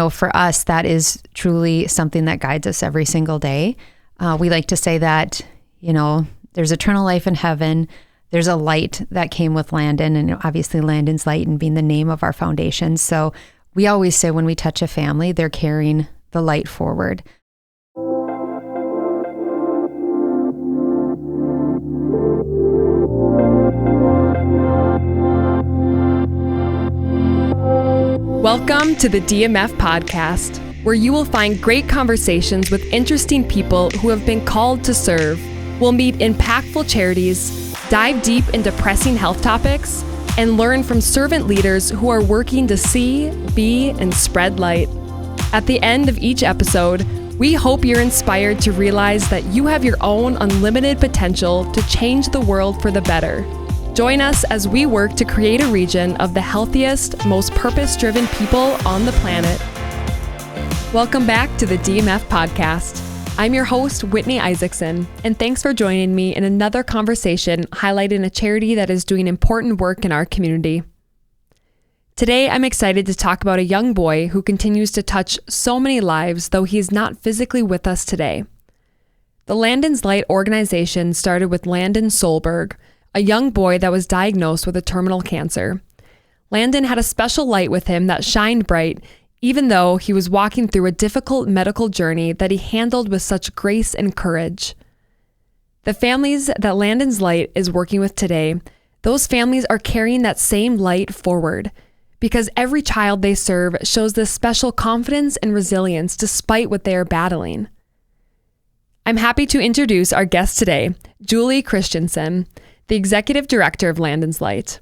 for us, that is truly something that guides us every single day. We like to say that, there's eternal life in heaven. There's a light that came with Landon, and obviously Landon's light and being the name of our foundation. So we always say when we touch a family, they're carrying the light forward. Welcome to the DMF podcast, where you will find great conversations with interesting people who have been called to serve. We'll meet impactful charities, dive deep into pressing health topics, and learn from servant leaders who are working to see, be, and spread light. At the end of each episode, we hope you're inspired to realize that you have your own unlimited potential to change the world for the better. Join us as we work to create a region of the healthiest, most purpose-driven people on the planet. Welcome back to the DMF podcast. I'm your host, Whitney Isaacson, and thanks for joining me in another conversation highlighting a charity that is doing important work in our community. Today, I'm excited to talk about a young boy who continues to touch so many lives, though he is not physically with us today. The Landon's Light organization started with Landon Solberg, a young boy that was diagnosed with a terminal cancer. Landon had a special light with him that shined bright, even though he was walking through a difficult medical journey that he handled with such grace and courage. The families that Landon's Light is working with today, those families are carrying that same light forward, because every child they serve shows this special confidence and resilience despite what they are battling. I'm happy to introduce our guest today, Julie Christianson, the Executive Director of Landon's Light.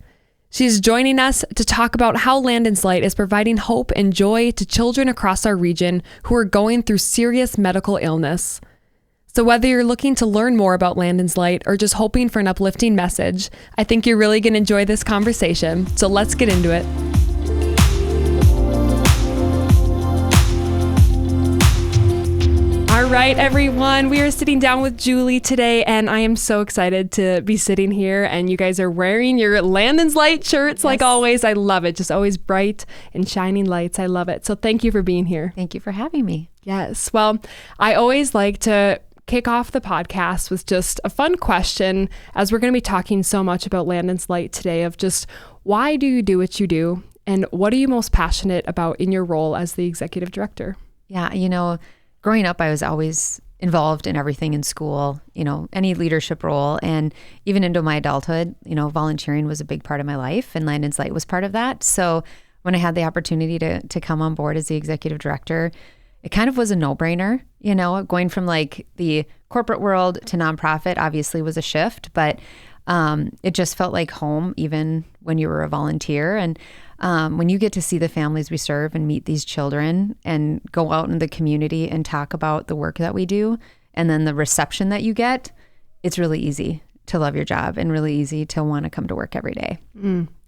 She's joining us to talk about how Landon's Light is providing hope and joy to children across our region who are going through serious medical illness. So whether you're looking to learn more about Landon's Light or just hoping for an uplifting message, I think you're really going to enjoy this conversation. So let's get into it. All right, everyone, we are sitting down with Julie today, and I am so excited to be sitting here, and you guys are wearing your Landon's Light shirts. Yes. Like always. I love it. Just always bright and shining lights. I love it. So thank you for being here. Thank you for having me. Yes. Well, I always like to kick off the podcast with just a fun question, as we're going to be talking so much about Landon's Light today, of just why do you do what you do, and what are you most passionate about in your role as the executive director? Yeah, growing up, I was always involved in everything in school, any leadership role. And even into my adulthood, volunteering was a big part of my life, and Landon's Light was part of that. So when I had the opportunity to come on board as the executive director, it kind of was a no-brainer, going from like the corporate world to nonprofit obviously was a shift, but it just felt like home even when you were a volunteer. And when you get to see the families we serve and meet these children and go out in the community and talk about the work that we do, and then the reception that you get, it's really easy to love your job and really easy to want to come to work every day.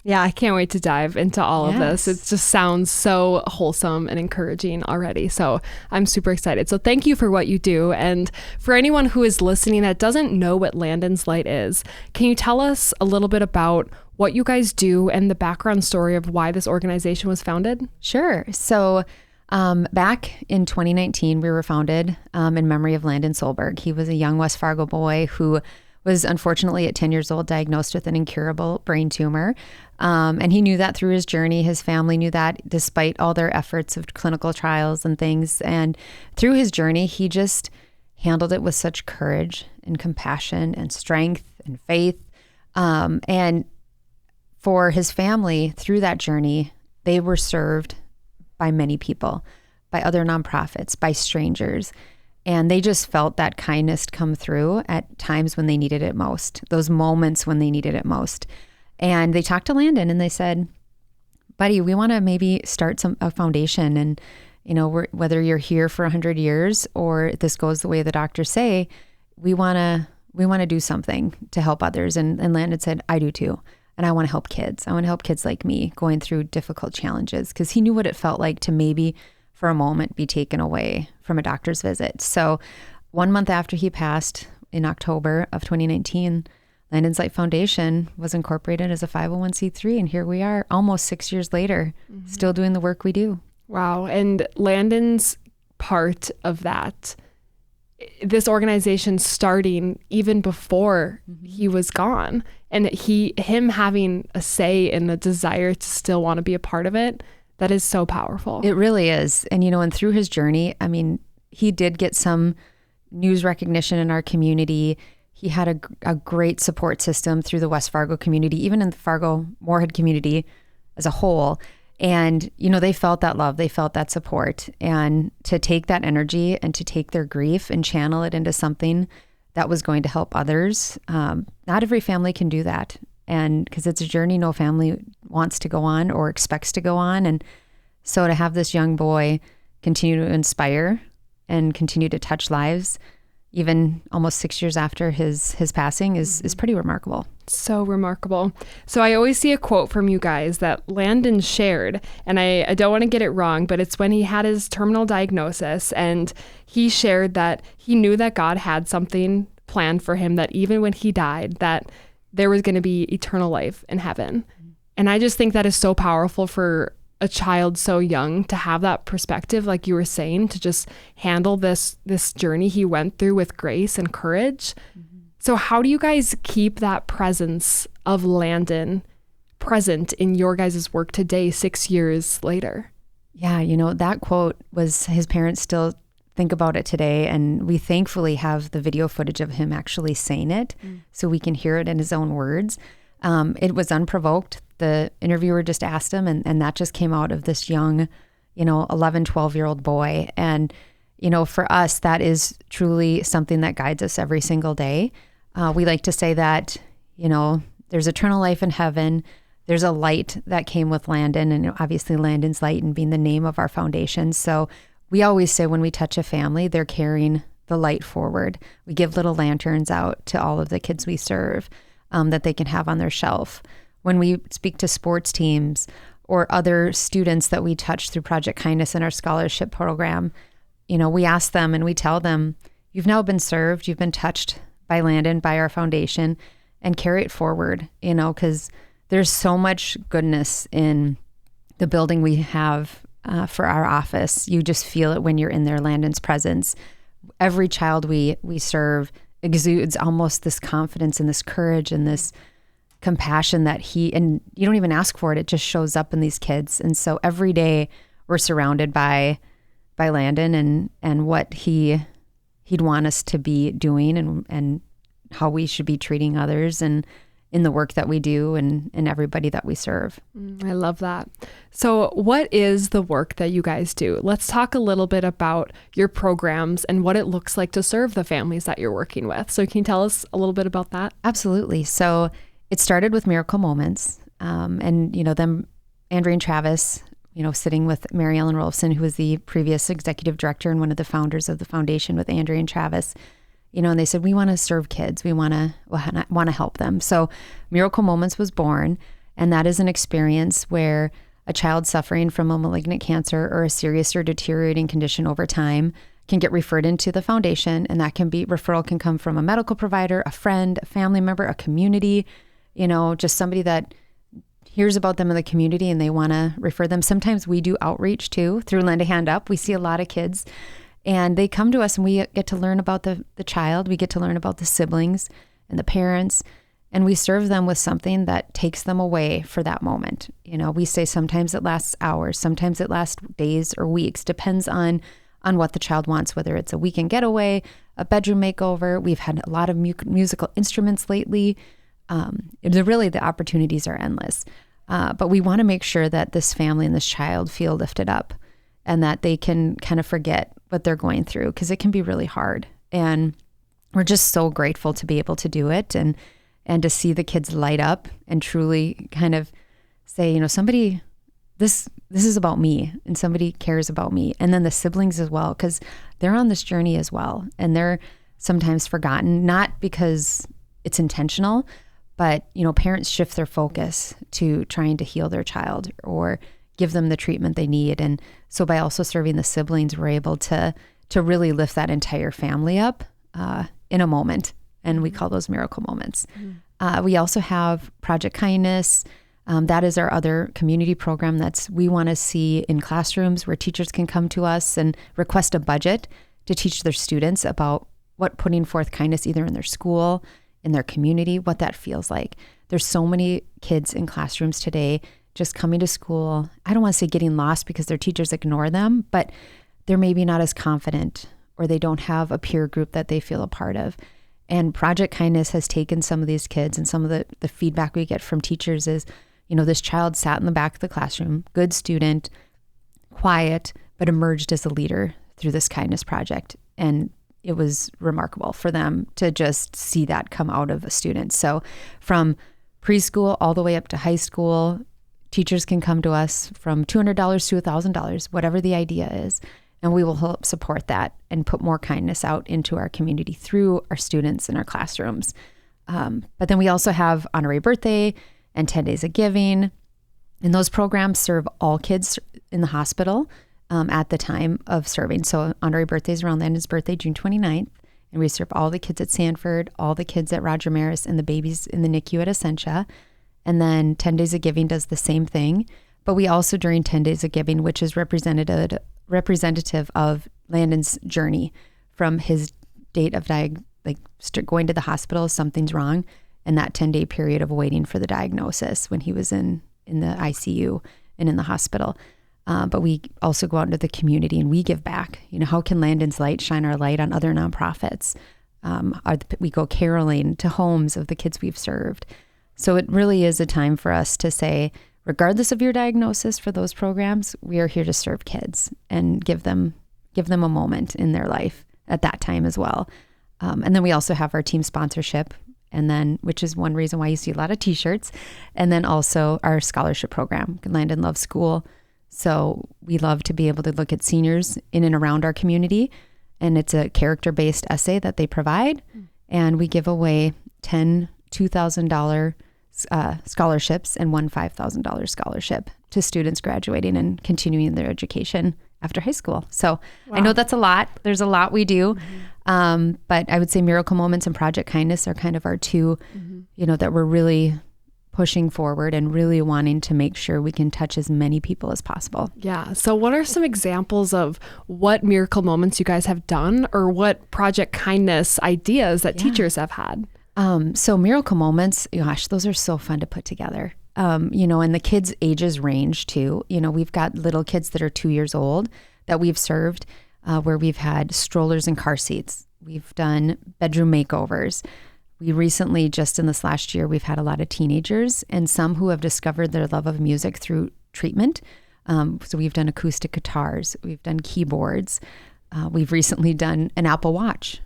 Yeah, I can't wait to dive into all of this. It just sounds so wholesome and encouraging already. So I'm super excited. So thank you for what you do. And for anyone who is listening that doesn't know what Landon's Light is, can you tell us a little bit about what you guys do and the background story of why this organization was founded? Sure. So back in 2019, we were founded in memory of Landon Solberg. He was a young West Fargo boy who was unfortunately at 10 years old diagnosed with an incurable brain tumor. And he knew that through his journey. His family knew that despite all their efforts of clinical trials and things. And through his journey, he just handled it with such courage and compassion and strength and faith. And for his family, through that journey, they were served by many people, by other nonprofits, by strangers. And they just felt that kindness come through at times when they needed it most, those moments when they needed it most. And they talked to Landon and they said, buddy, we want to maybe start a foundation. And, whether you're here for 100 years or this goes the way the doctors say, we want to do something to help others. And Landon said, I do too. And I want to help kids. I want to help kids like me going through difficult challenges, because he knew what it felt like to maybe for a moment be taken away from a doctor's visit. So 1 month after he passed in October of 2019, Landon's Light Foundation was incorporated as a 501c3. And here we are almost 6 years later, still doing the work we do. Wow. And Landon's part of that, this organization starting even before he was gone, and him having a say and a desire to still want to be a part of it, that is so powerful. It really is. And, and through his journey, I mean, he did get some news recognition in our community. He had a great support system through the West Fargo community, even in the Fargo-Moorhead community as a whole. And, they felt that love, they felt that support. And to take that energy and to take their grief and channel it into something that was going to help others, not every family can do that. And because it's a journey no family wants to go on or expects to go on. And so to have this young boy continue to inspire and continue to touch lives, even almost 6 years after his passing, is pretty remarkable. So remarkable. So I always see a quote from you guys that Landon shared, and I don't want to get it wrong, but it's when he had his terminal diagnosis, and he shared that he knew that God had something planned for him, that even when he died, that there was going to be eternal life in heaven. And I just think that is so powerful for a child so young to have that perspective, like you were saying, to just handle this journey he went through with grace and courage. So how do you guys keep that presence of Landon present in your guys' work today, 6 years later? Yeah, that quote was, his parents still think about it today, and we thankfully have the video footage of him actually saying it, so we can hear it in his own words. It was unprovoked. The interviewer just asked him, and that just came out of this young, 11, 12-year-old boy. And, for us, that is truly something that guides us every single day. We like to say that, there's eternal life in heaven. There's a light that came with Landon, and obviously Landon's light and being the name of our foundation. So we always say when we touch a family, they're carrying the light forward. We give little lanterns out to all of the kids we serve that they can have on their shelf. When we speak to sports teams or other students that we touch through Project Kindness in our scholarship program, we ask them and we tell them, you've now been served, you've been touched by Landon, by our foundation, and carry it forward, because there's so much goodness in the building we have for our office. You just feel it when you're in there, Landon's presence. Every child we serve exudes almost this confidence and this courage and this compassion that and you don't even ask for it. It just shows up in these kids. And so every day we're surrounded by Landon and what he'd want us to be doing and how we should be treating others and in the work that we do and everybody that we serve. I love that. So what is the work that you guys do? Let's talk a little bit about your programs and what it looks like to serve the families that you're working with. So can you tell us a little bit about that? Absolutely. So it started with Miracle Moments. And, them, Andrea and Travis, sitting with Mary Ellen Rolfson, who was the previous executive director and one of the founders of the foundation with Andrea and Travis, and they said, we want to serve kids. We want to help them. So Miracle Moments was born. And that is an experience where a child suffering from a malignant cancer or a serious or deteriorating condition over time can get referred into the foundation. And referral can come from a medical provider, a friend, a family member, a community, just somebody that hears about them in the community and they want to refer them. Sometimes we do outreach too through Lend a Hand Up. We see a lot of kids and they come to us and we get to learn about the child. We get to learn about the siblings and the parents, and we serve them with something that takes them away for that moment. We say sometimes it lasts hours, sometimes it lasts days or weeks, depends on what the child wants, whether it's a weekend getaway, a bedroom makeover. We've had a lot of musical instruments lately. The opportunities are endless. But we want to make sure that this family and this child feel lifted up and that they can kind of forget what they're going through, because it can be really hard. And we're just so grateful to be able to do it and to see the kids light up and truly kind of say, somebody, this is about me and somebody cares about me. And then the siblings as well, because they're on this journey as well. And they're sometimes forgotten, not because it's intentional, but, parents shift their focus to trying to heal their child or give them the treatment they need. And so by also serving the siblings, we're able to really lift that entire family up in a moment. And we call those Miracle Moments. We also have Project Kindness. That is our other community program we want to see in classrooms where teachers can come to us and request a budget to teach their students about what putting forth kindness either in their school, in their community, what that feels like. There's so many kids in classrooms today just coming to school. I don't want to say getting lost because their teachers ignore them, but they're maybe not as confident or they don't have a peer group that they feel a part of. And Project Kindness has taken some of these kids, and some of the feedback we get from teachers is, this child sat in the back of the classroom, good student, quiet, but emerged as a leader through this kindness project. And it was remarkable for them to just see that come out of a student. So from preschool all the way up to high school, teachers can come to us from $200 to $1,000, whatever the idea is. And we will help support that and put more kindness out into our community through our students in our classrooms. But then we also have Honorary Birthday and 10 Days of Giving. And those programs serve all kids in the hospital at the time of serving. So Honorary Birthday is around Landon's birthday, June 29th. And we serve all the kids at Sanford, all the kids at Roger Maris, and the babies in the NICU at Essentia. And then 10 Days of Giving does the same thing. But we also, during 10 Days of Giving, which is representative of Landon's journey from his date of going to the hospital, something's wrong, and that 10-day period of waiting for the diagnosis when he was in the ICU and in the hospital. But we also go out into the community and we give back. How can Landon's Light shine our light on other nonprofits? We go caroling to homes of the kids we've served. So it really is a time for us to say, regardless of your diagnosis for those programs, we are here to serve kids and give them a moment in their life at that time as well. And then we also have our team sponsorship, and then, which is one reason why you see a lot of t-shirts, and then also our scholarship program, Landon Loves School. So we love to be able to look at seniors in and around our community, and it's a character-based essay that they provide, and we give away 10 $2,000 scholarships and one $5,000 scholarship to students graduating and continuing their education after high school. So wow. I know that's a lot. There's a lot we do. But I would say Miracle Moments and Project Kindness are kind of our two, that we're really pushing forward and really wanting to make sure we can touch as many people as possible. Yeah. So what are some examples of what Miracle Moments you guys have done, or what Project Kindness ideas that teachers have had? So Miracle Moments, gosh, those are so fun to put together. And the kids' ages range too. We've got little kids that are 2 years old that we've served, where we've had strollers and car seats. We've done bedroom makeovers. We recently, just in this last year, we've had a lot of teenagers and some who have discovered their love of music through treatment. So we've done acoustic guitars, we've done keyboards. We've recently done an Apple Watch,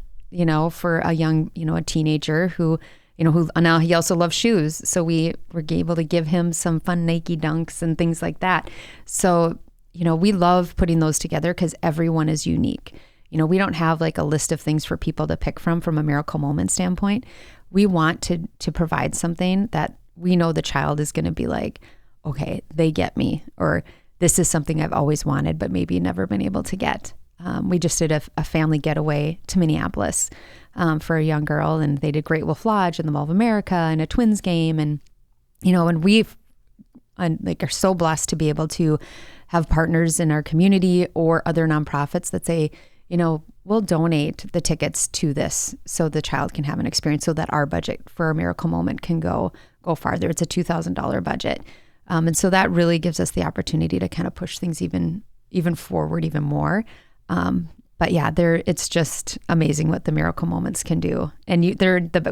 for a young, a teenager who now he also loves shoes. So we were able to give him some fun Nike Dunks and things like that. So, we love putting those together because everyone is unique. We don't have like a list of things for people to pick from a Miracle Moment standpoint. We want to provide something that we know the child is going to be like, okay, they get me, or this is something I've always wanted, but maybe never been able to get. We just did a family getaway to Minneapolis for a young girl, and they did Great Wolf Lodge and the Mall of America and a Twins game. And, and we've are so blessed to be able to have partners in our community or other nonprofits that say, we'll donate the tickets to this so the child can have an experience, so that our budget for a Miracle Moment can go farther. It's a $2,000 budget. And so that really gives us the opportunity to kind of push things even forward even more. But yeah, it's just amazing what the Miracle Moments can do. And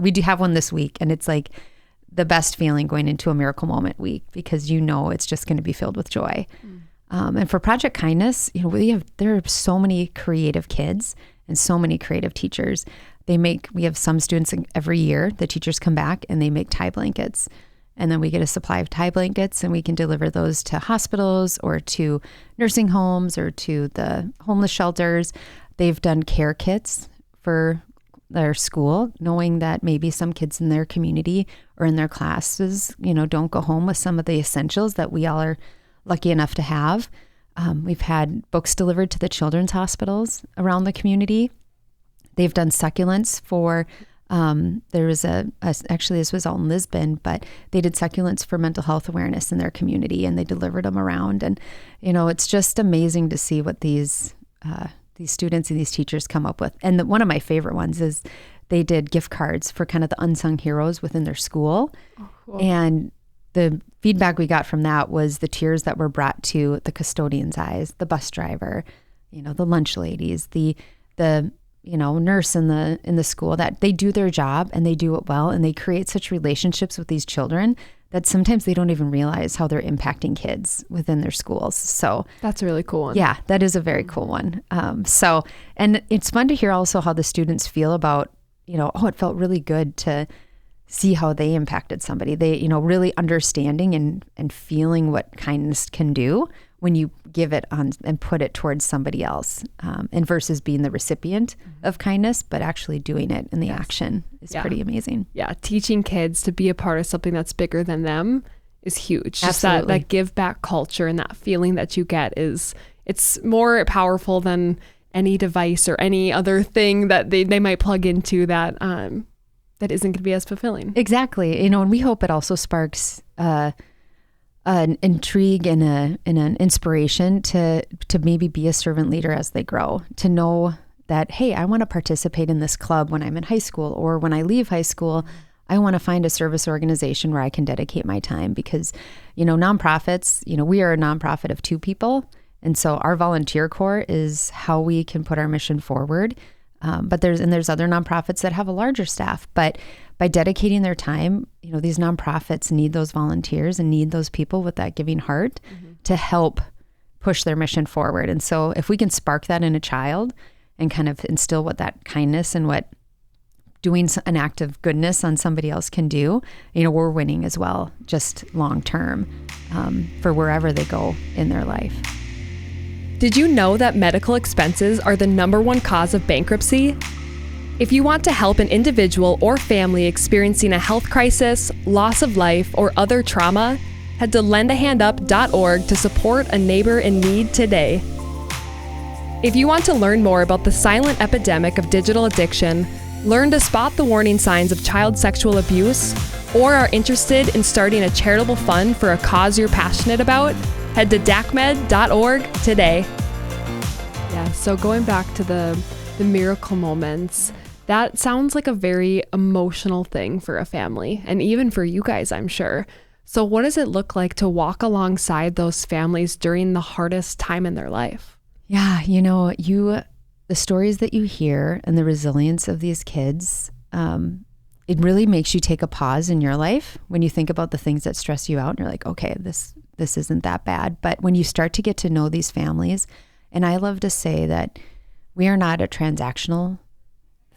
we do have one this week, and it's like the best feeling going into a Miracle Moment week, because it's just going to be filled with joy. And for Project Kindness, there are so many creative kids and so many creative teachers. We have some students every year, the teachers come back and they make tie blankets. And then we get a supply of tie blankets, and we can deliver those to hospitals or to nursing homes or to the homeless shelters. They've done care kits for their school, knowing that maybe some kids in their community or in their classes, don't go home with some of the essentials that we all are lucky enough to have. We've had books delivered to the children's hospitals around the community. They've done succulents for There was actually this was all in Lisbon, but they did succulents for mental health awareness in their community, and they delivered them around. And, it's just amazing to see what these students and these teachers come up with. And one of my favorite ones is they did gift cards for kind of the unsung heroes within their school. Oh, cool. And the feedback we got from that was the tears that were brought to the custodian's eyes, the bus driver, the lunch ladies, the nurse in the school, that they do their job and they do it well, and they create such relationships with these children that sometimes they don't even realize how they're impacting kids within their schools. So that's a really cool one. Yeah, that is a very cool one. And it's fun to hear also how the students feel about, it felt really good to see how they impacted somebody. They, really understanding and feeling what kindness can do when you give it on and put it towards somebody else, and versus being the recipient of kindness, but actually doing it in the action is pretty amazing. Yeah. Teaching kids to be a part of something that's bigger than them is huge. Just that give back culture and that feeling that you get it's more powerful than any device or any other thing that they might plug into that isn't going to be as fulfilling. Exactly. And we hope it also sparks, an intrigue and an inspiration to maybe be a servant leader as they grow, to know that, hey, I want to participate in this club when I'm in high school, or when I leave high school, I want to find a service organization where I can dedicate my time. Because, nonprofits, we are a nonprofit of 2 people. And so our volunteer corps is how we can put our mission forward. But there's other nonprofits that have a larger staff, but by dedicating their time, these nonprofits need those volunteers and need those people with that giving heart to help push their mission forward. And so if we can spark that in a child and kind of instill what that kindness and what doing an act of goodness on somebody else can do, we're winning as well, just long term, for wherever they go in their life. Did you know that medical expenses are the #1 cause of bankruptcy? If you want to help an individual or family experiencing a health crisis, loss of life, or other trauma, head to lendahandup.org to support a neighbor in need today. If you want to learn more about the silent epidemic of digital addiction, learn to spot the warning signs of child sexual abuse, or are interested in starting a charitable fund for a cause you're passionate about, head to dacmed.org today. Yeah, so going back to the miracle moments, that sounds like a very emotional thing for a family, and even for you guys, I'm sure. So what does it look like to walk alongside those families during the hardest time in their life? Yeah, the stories that you hear and the resilience of these kids, it really makes you take a pause in your life when you think about the things that stress you out, and you're like, okay, this isn't that bad. But when you start to get to know these families, and I love to say that we are not a transactional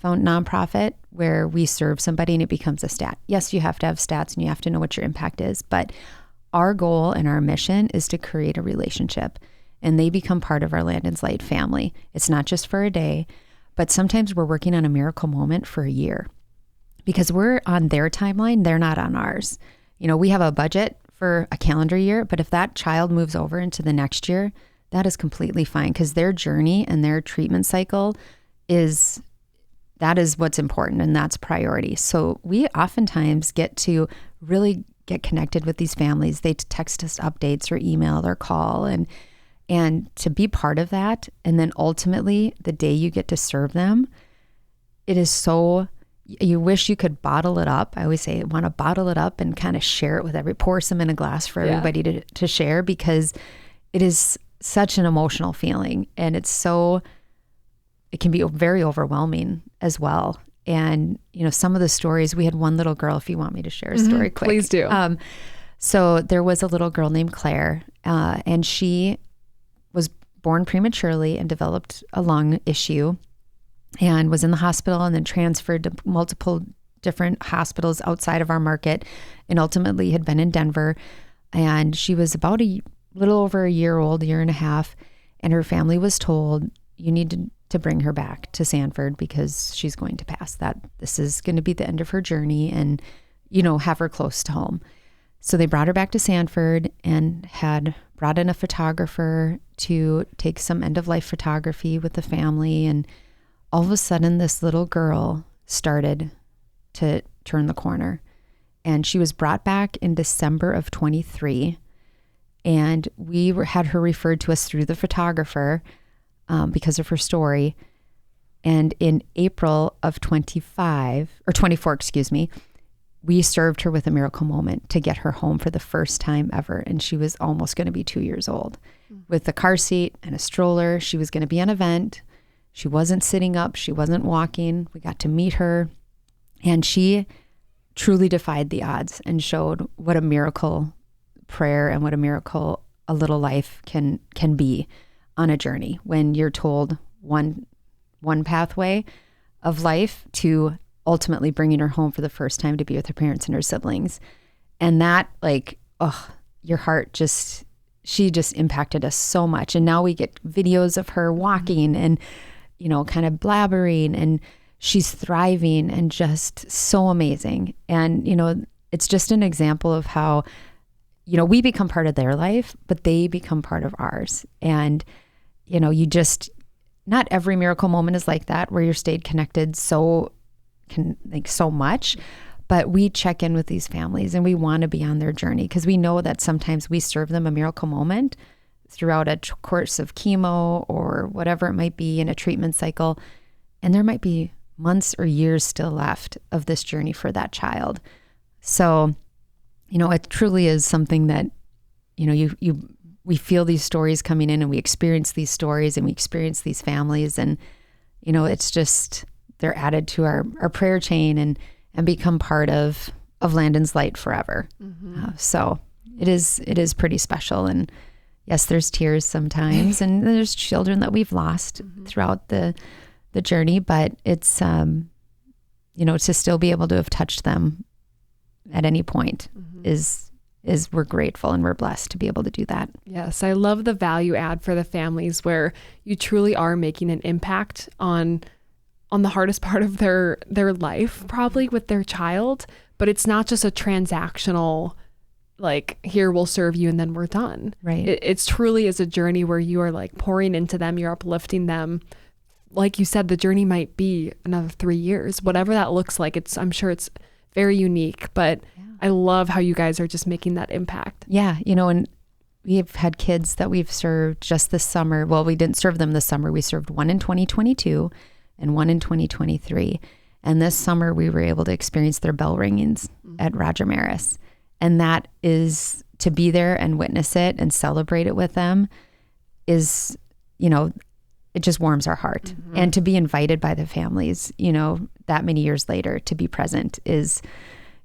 nonprofit where we serve somebody and it becomes a stat. Yes, you have to have stats and you have to know what your impact is, but our goal and our mission is to create a relationship, and they become part of our Landon's Light family. It's not just for a day, but sometimes we're working on a miracle moment for a year because we're on their timeline. They're not on ours. We have a budget for a calendar year, but if that child moves over into the next year, that is completely fine, because their journey and their treatment cycle that is what's important, and that's priority. So we oftentimes get to really get connected with these families. They text us updates or email or call, and to be part of that. And then ultimately the day you get to serve them, it is so, you wish you could bottle it up. I always say I want to bottle it up and kind of share it with pour some in a glass for everybody to share, because it is such an emotional feeling, and it can be very overwhelming as well. And, some of the stories, we had one little girl, if you want me to share a story quick. Please do. So there was a little girl named Claire, and she was born prematurely and developed a lung issue and was in the hospital and then transferred to multiple different hospitals outside of our market, and ultimately had been in Denver. And she was about a little over a year old, 1.5 years, and her family was told, you need to bring her back to Sanford because she's going to pass. That this is going to be the end of her journey, and, have her close to home. So they brought her back to Sanford and had brought in a photographer to take some end-of-life photography with the family. And all of a sudden, this little girl started to turn the corner. And she was brought back in December of 23. And we had her referred to us through the photographer because of her story. And in April of 24, we served her with a miracle moment to get her home for the first time ever. And she was almost going to be 2 years old with a car seat and a stroller. She was going to be on a vent. She wasn't sitting up. She wasn't walking. We got to meet her. And she truly defied the odds and showed what a miracle prayer and what a miracle a little life can be on a journey when you're told one pathway of life to ultimately bringing her home for the first time to be with her parents and her siblings. And that, like, your heart she just impacted us so much. And now we get videos of her walking and, kind of blabbering, and she's thriving and just so amazing. And, it's just an example of how, we become part of their life, but they become part of ours. And, not every miracle moment is like that, where you're stayed connected so much, but we check in with these families and we want to be on their journey because we know that sometimes we serve them a miracle moment throughout a course of chemo or whatever it might be in a treatment cycle. And there might be months or years still left of this journey for that child. So, it truly is something that, we feel these stories coming in and we experience these stories and we experience these families, and, it's just, they're added to our prayer chain and become part of Landon's light forever. So it is pretty special. And yes, there's tears sometimes and there's children that we've lost throughout the journey, but it's, to still be able to have touched them at any point is we're grateful and we're blessed to be able to do that. Yes. I love the value add for the families where you truly are making an impact on the hardest part of their life, probably with their child, but it's not just a transactional, like, here we'll serve you and then we're done. Right. It's truly is a journey where you are like pouring into them, you're uplifting them. Like you said, the journey might be another 3 years, whatever that looks like. I'm sure it's very unique, but I love how you guys are just making that impact. Yeah. And we've had kids that we've served just this summer. Well, we didn't serve them this summer. We served one in 2022 and one in 2023. And this summer we were able to experience their bell ringings at Roger Maris. And that is, to be there and witness it and celebrate it with them is, it just warms our heart. And to be invited by the families, that many years later to be present is,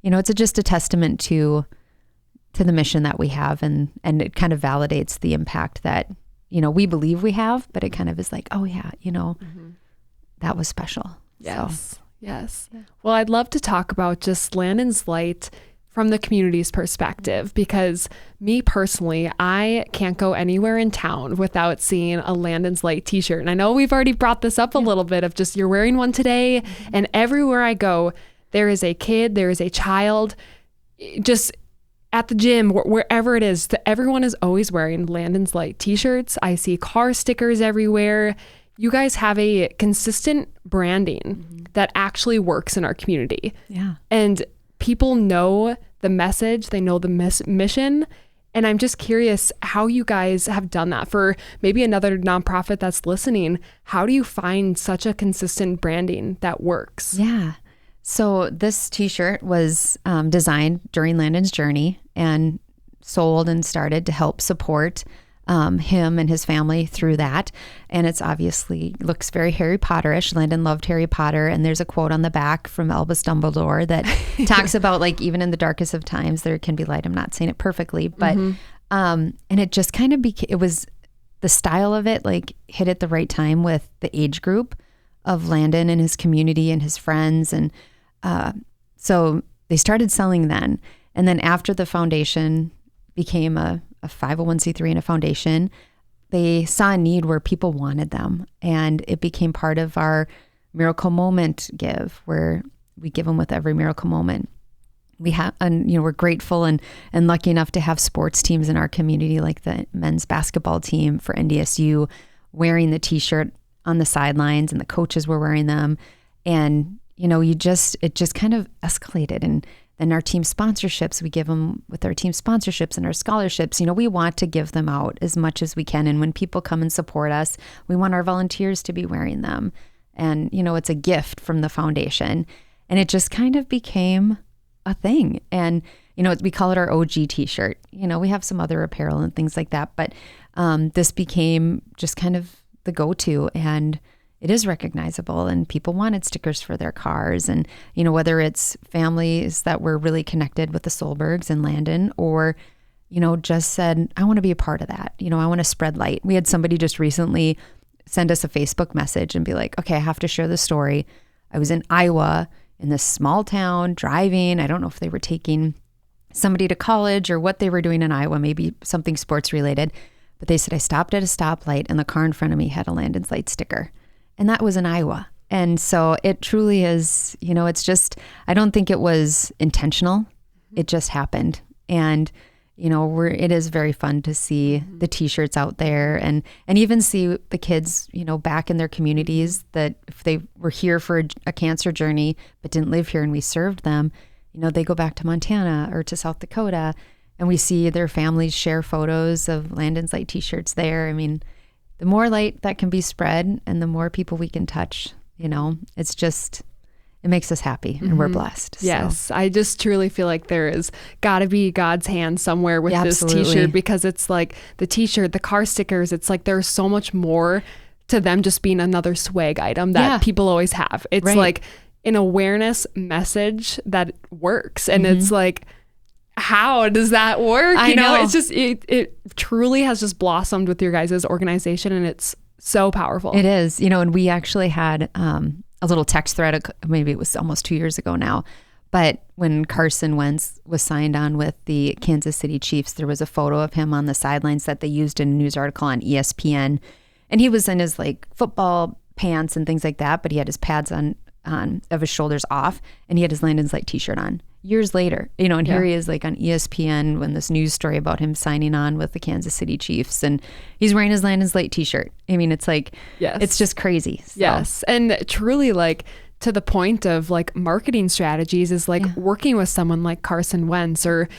it's just a testament to the mission that we have. And it kind of validates the impact that, we believe we have, but it kind of is like, oh yeah, that was special. Yes. So. Yes. Yeah. Well, I'd love to talk about just Landon's Light from the community's perspective, because me personally, I can't go anywhere in town without seeing a Landon's Light t-shirt. And I know we've already brought this up a little bit of just, you're wearing one today, and everywhere I go, there is a kid, there is a child, just at the gym, wherever it is, everyone is always wearing Landon's Light t-shirts. I see car stickers everywhere. You guys have a consistent branding that actually works in our community. Yeah. And people know the message, they know the mission. And I'm just curious how you guys have done that. For maybe another nonprofit that's listening, how do you find such a consistent branding that works? Yeah. So this t-shirt was designed during Landon's journey and sold and started to help support him and his family through that. And it's obviously looks very Harry Potterish. Landon loved Harry Potter. And there's a quote on the back from Albus Dumbledore that talks about, like, even in the darkest of times, there can be light. I'm not saying it perfectly, but, and it just kind of it was the style of it, like, hit at the right time with the age group of Landon and his community and his friends. And so they started selling then. And then after the foundation became a 501c3 and a foundation, they saw a need where people wanted them. And it became part of our Miracle Moment give, where we give them with every miracle moment. We have, and we're grateful and lucky enough to have sports teams in our community, like the men's basketball team for NDSU, wearing the t-shirt on the sidelines, and the coaches were wearing them. And, it just kind of escalated. And then our team sponsorships, we give them with our team sponsorships and our scholarships, we want to give them out as much as we can. And when people come and support us, we want our volunteers to be wearing them. And, it's a gift from the foundation. And it just kind of became a thing. And, we call it our OG t-shirt. We have some other apparel and things like that, but this became just kind of the go-to, and it is recognizable, and people wanted stickers for their cars. And, whether it's families that were really connected with the Solbergs and Landon, or, just said, I want to be a part of that. I want to spread light. We had somebody just recently send us a Facebook message and be like, okay, I have to share the story. I was in Iowa in this small town driving. I don't know if they were taking somebody to college or what they were doing in Iowa, maybe something sports related. But they said, I stopped at a stoplight and the car in front of me had a Landon's Light sticker. And that was in Iowa. And so it truly is, it's just, I don't think it was intentional. It just happened. And, it is very fun to see the t-shirts out there and even see the kids, back in their communities, that if they were here for a cancer journey, but didn't live here and we served them, they go back to Montana or to South Dakota, and we see their families share photos of Landon's Light t-shirts there. I mean, the more light that can be spread and the more people we can touch, it's just, it makes us happy and we're blessed. Yes. So. I just truly feel like there is got to be God's hand somewhere with this t-shirt, because it's like the t-shirt, the car stickers, it's like there's so much more to them just being another swag item that people always have. It's like an awareness message that works. And it's like, how does that work? I know. It's just, it truly has just blossomed with your guys' organization, and it's so powerful. It is, and we actually had a little text thread, maybe it was almost 2 years ago now, but when Carson Wentz was signed on with the Kansas City Chiefs, there was a photo of him on the sidelines that they used in a news article on ESPN. And he was in his football pants and things like that, but he had his pads on of his shoulders off, and he had his Landon's Light t-shirt on. Years later, and here he is on ESPN when this news story about him signing on with the Kansas City Chiefs, and he's wearing his Landon's Light t-shirt. I mean, it's it's just crazy. So. Yes. And truly to the point of marketing strategies is working with someone like Carson Wentz, or,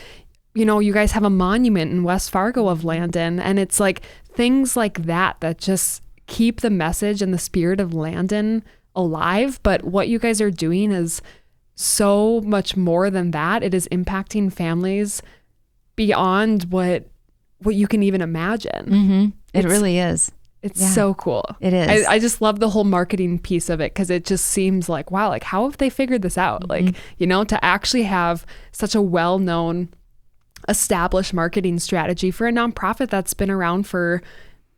you guys have a monument in West Fargo of Landon, and it's things like that just keep the message and the spirit of Landon alive. But what you guys are doing is so much more than that. It is impacting families beyond what you can even imagine. Mm-hmm. It really is. It's so cool. It is. I just love the whole marketing piece of it, because it just seems wow, how have they figured this out? To actually have such a well-known, established marketing strategy for a nonprofit that's been around for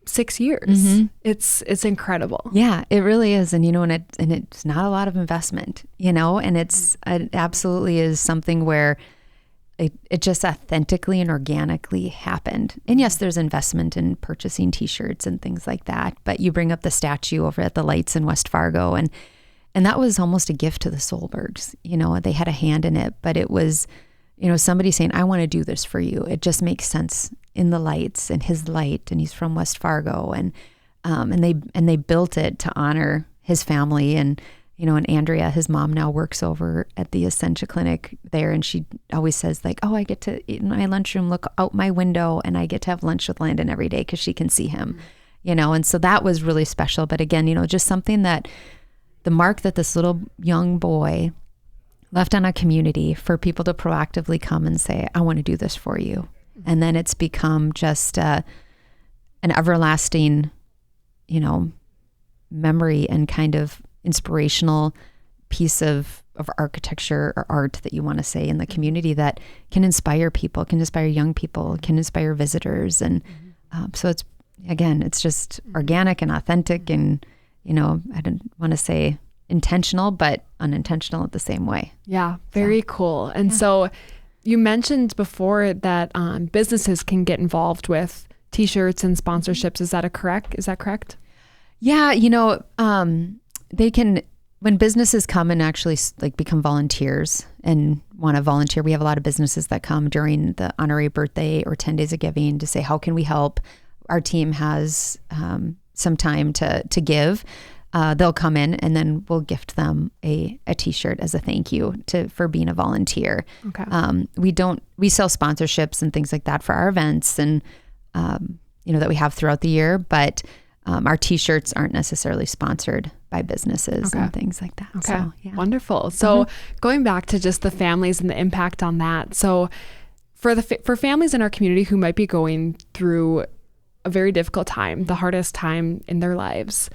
6 years. Mm-hmm. It's incredible. Yeah, it really is. And, and it's not a lot of investment, and it absolutely is something where it just authentically and organically happened. And yes, there's investment in purchasing t-shirts and things like that, but you bring up the statue over at the lights in West Fargo, and that was almost a gift to the Solbergs. They had a hand in it, but it was, somebody saying, I want to do this for you. It just makes sense in the lights and his light, and he's from West Fargo, and they built it to honor his family. And and Andrea, his mom, now works over at the Essentia Clinic there, and she always says oh, I get to eat in my lunchroom, look out my window, and I get to have lunch with Landon every day because she can see him. And so that was really special. But again, just something that the mark that this little young boy left on a community for people to proactively come and say, I want to do this for you. And then it's become just an everlasting, memory and kind of inspirational piece of architecture or art that you want to say in the community that can inspire people, can inspire young people, can inspire visitors. And so it's just organic and authentic, and, I don't want to say intentional, but unintentional at the same way. Yeah, very cool. And so you mentioned before that businesses can get involved with t-shirts and sponsorships. Is that correct? Yeah, they can, when businesses come and actually become volunteers and want to volunteer. We have a lot of businesses that come during the honorary birthday or 10 days of giving to say, how can we help? Our team has some time to give. they'll come in and then we'll gift them a t-shirt as a thank you for being a volunteer. Okay. We sell sponsorships and things like that for our events and, that we have throughout the year, but our t-shirts aren't necessarily sponsored by businesses and things like that. Okay. So, yeah. Wonderful. So going back to just the families and the impact on that. So for families in our community who might be going through a very difficult time, the hardest time in their lives,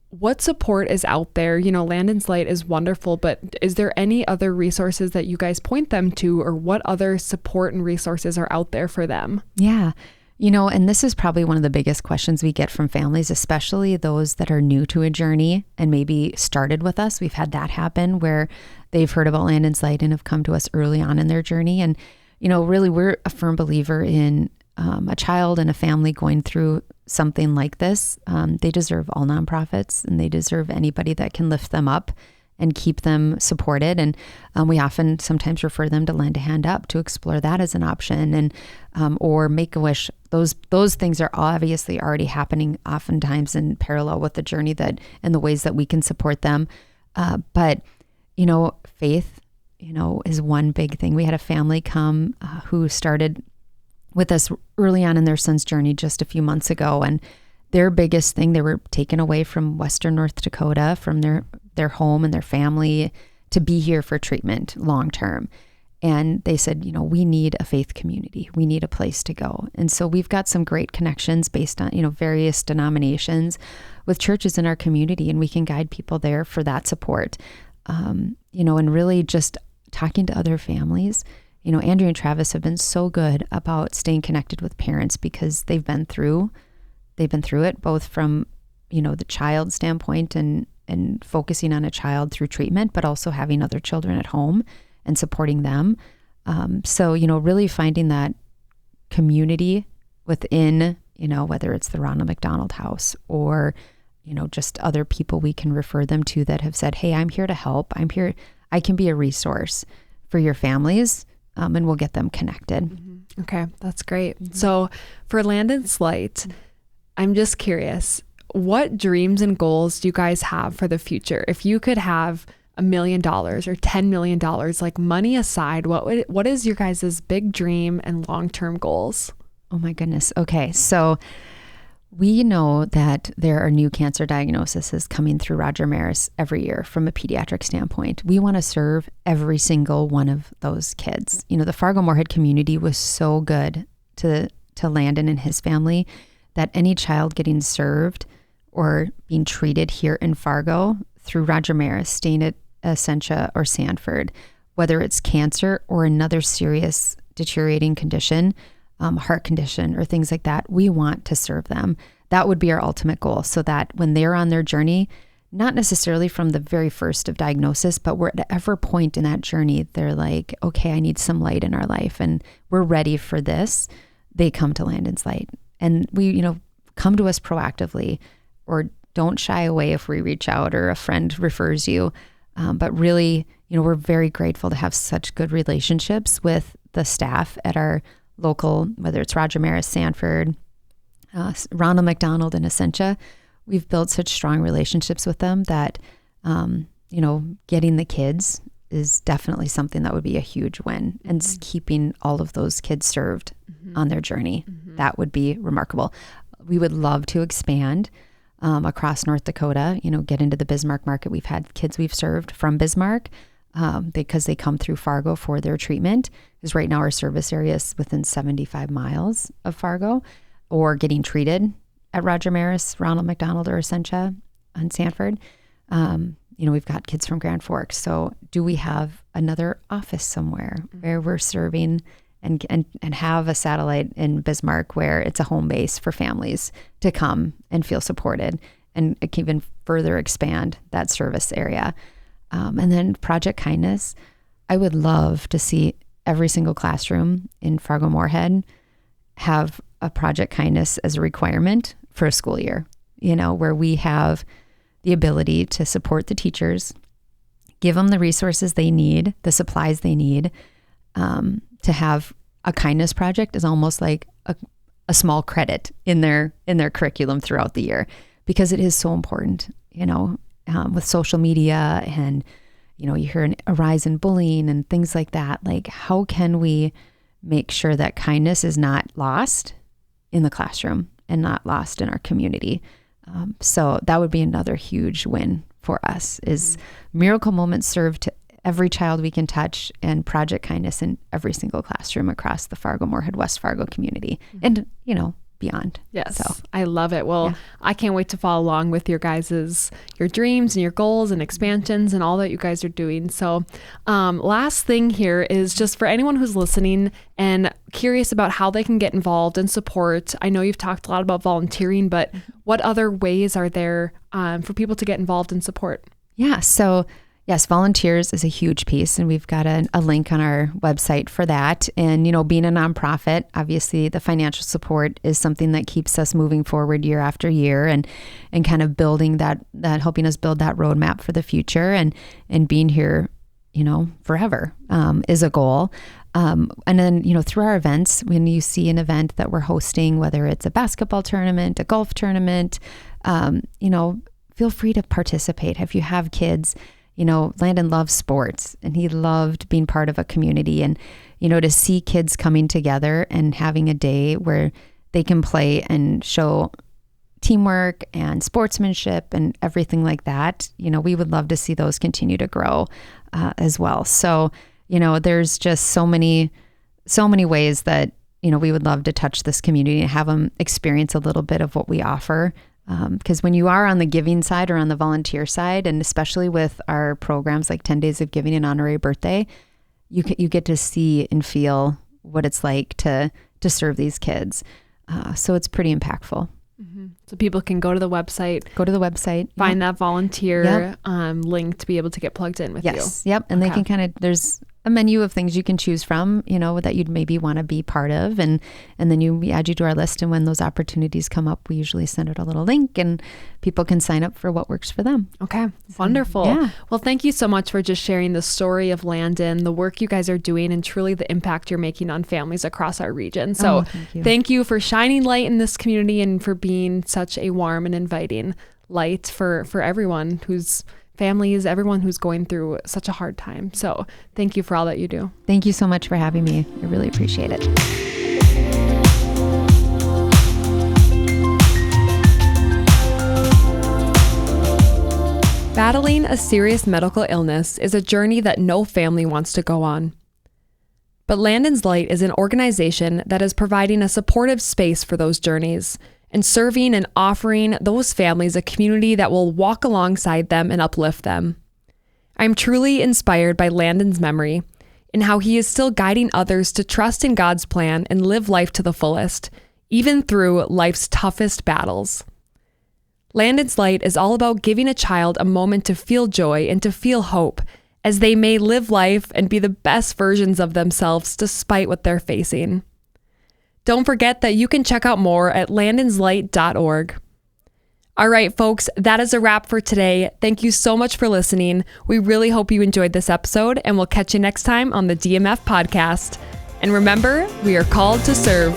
what support is out there? Landon's Light is wonderful, but is there any other resources that you guys point them to, or what other support and resources are out there for them? Yeah. And this is probably one of the biggest questions we get from families, especially those that are new to a journey and maybe started with us. We've had that happen where they've heard about Landon's Light and have come to us early on in their journey. And, really we're a firm believer in a child and a family going through something like this. They deserve all nonprofits and they deserve anybody that can lift them up and keep them supported. And we often sometimes refer them to Lend a Hand Up to explore that as an option, and or Make-A-Wish. Those things are obviously already happening oftentimes in parallel with the journey and the ways that we can support them. But faith, is one big thing. We had a family come who started with us early on in their son's journey just a few months ago, and their biggest thing, they were taken away from Western North Dakota, from their home and their family, to be here for treatment long term. And they said, we need a faith community. We need a place to go. And so we've got some great connections based on, various denominations with churches in our community, and we can guide people there for that support. And really just talking to other families. Andrew and Travis have been so good about staying connected with parents because they've been through it, both from, the child standpoint and focusing on a child through treatment, but also having other children at home and supporting them. So, really finding that community within, whether it's the Ronald McDonald House or, just other people we can refer them to that have said, hey, I'm here to help. I'm here. I can be a resource for your families, and we'll get them connected. Mm-hmm. Okay, that's great. Mm-hmm. So for Landon's Light, I'm just curious, what dreams and goals do you guys have for the future? If you could have $1 million or $10 million, like money aside, what is your guys' big dream and long-term goals? Oh my goodness. Okay. So we know that there are new cancer diagnoses coming through Roger Maris every year from a pediatric standpoint. We want to serve every single one of those kids. The Fargo-Moorhead community was so good to Landon and his family that any child getting served or being treated here in Fargo through Roger Maris, staying at Essentia or Sanford, whether it's cancer or another serious deteriorating condition, heart condition or things like that, we want to serve them. That would be our ultimate goal, so that when they're on their journey, not necessarily from the very first of diagnosis, but whatever point in that journey, they're like, okay, I need some light in our life and we're ready for this. They come to Landon's Light, and we, come to us proactively, or don't shy away if we reach out or a friend refers you. But really, we're very grateful to have such good relationships with the staff at our local, whether it's Roger Maris, Sanford, Ronald McDonald, and Essentia. We've built such strong relationships with them that, getting the kids is definitely something that would be a huge win. And keeping all of those kids served on their journey, that would be remarkable. We would love to expand across North Dakota, get into the Bismarck market. We've had kids we've served from Bismarck because they come through Fargo for their treatment. Because right now our service area is within 75 miles of Fargo, or getting treated at Roger Maris, Ronald McDonald, or Essentia on Sanford. We've got kids from Grand Forks. So do we have another office somewhere where we're serving and have a satellite in Bismarck where it's a home base for families to come and feel supported, and it can even further expand that service area. And then Project Kindness, I would love to see every single classroom in Fargo-Moorhead have a Project Kindness as a requirement for a school year, where we have the ability to support the teachers, give them the resources they need, the supplies they need. To have a kindness project is almost like a small credit in their curriculum throughout the year, because it is so important. with social media and, you hear a rise in bullying and things like that. Like, how can we make sure that kindness is not lost in the classroom and not lost in our community? So that would be another huge win for us, is miracle moments served to every child we can touch, and Project Kindness in every single classroom across the Fargo-Moorhead, West Fargo community, and, beyond. Yes. So I love it. Well, yeah. I can't wait to follow along with your dreams and your goals and expansions and all that you guys are doing. So last thing here is just for anyone who's listening and curious about how they can get involved and support. I know you've talked a lot about volunteering, but what other ways are there for people to get involved and support? Yeah. So yes, volunteers is a huge piece, and we've got a link on our website for that. And, being a nonprofit, obviously the financial support is something that keeps us moving forward year after year, and kind of building that helping us build that roadmap for the future, and being here, forever is a goal. And then, through our events, when you see an event that we're hosting, whether it's a basketball tournament, a golf tournament, feel free to participate. If you have kids, Landon loves sports, and he loved being part of a community, and, to see kids coming together and having a day where they can play and show teamwork and sportsmanship and everything like that. We would love to see those continue to grow as well. So, there's just so many ways that, we would love to touch this community and have them experience a little bit of what we offer. Because when you are on the giving side or on the volunteer side, and especially with our programs like 10 Days of Giving and Honorary Birthday, you get to see and feel what it's like to serve these kids. So it's pretty impactful. Mm-hmm. So people can go to the website, find that volunteer link to be able to get plugged in with you. Yep. And they can there's a menu of things you can choose from, that you'd maybe want to be part of. And then we add you to our list. And when those opportunities come up, we usually send out a little link, and people can sign up for what works for them. Okay. Wonderful. Yeah. Well, thank you so much for just sharing the story of Landon, the work you guys are doing, and truly the impact you're making on families across our region. So thank you for shining light in this community and for being such a warm and inviting light for everyone whose families, everyone who's going through such a hard time. So thank you for all that you do. Thank you so much for having me. I really appreciate it. Battling a serious medical illness is a journey that no family wants to go on. But Landon's Light is an organization that is providing a supportive space for those journeys, and serving and offering those families a community that will walk alongside them and uplift them. I'm truly inspired by Landon's memory and how he is still guiding others to trust in God's plan and live life to the fullest, even through life's toughest battles. Landon's Light is all about giving a child a moment to feel joy and to feel hope, as they may live life and be the best versions of themselves despite what they're facing. Don't forget that you can check out more at landonslight.org. All right, folks, that is a wrap for today. Thank you so much for listening. We really hope you enjoyed this episode, and we'll catch you next time on the DMF podcast. And remember, we are called to serve.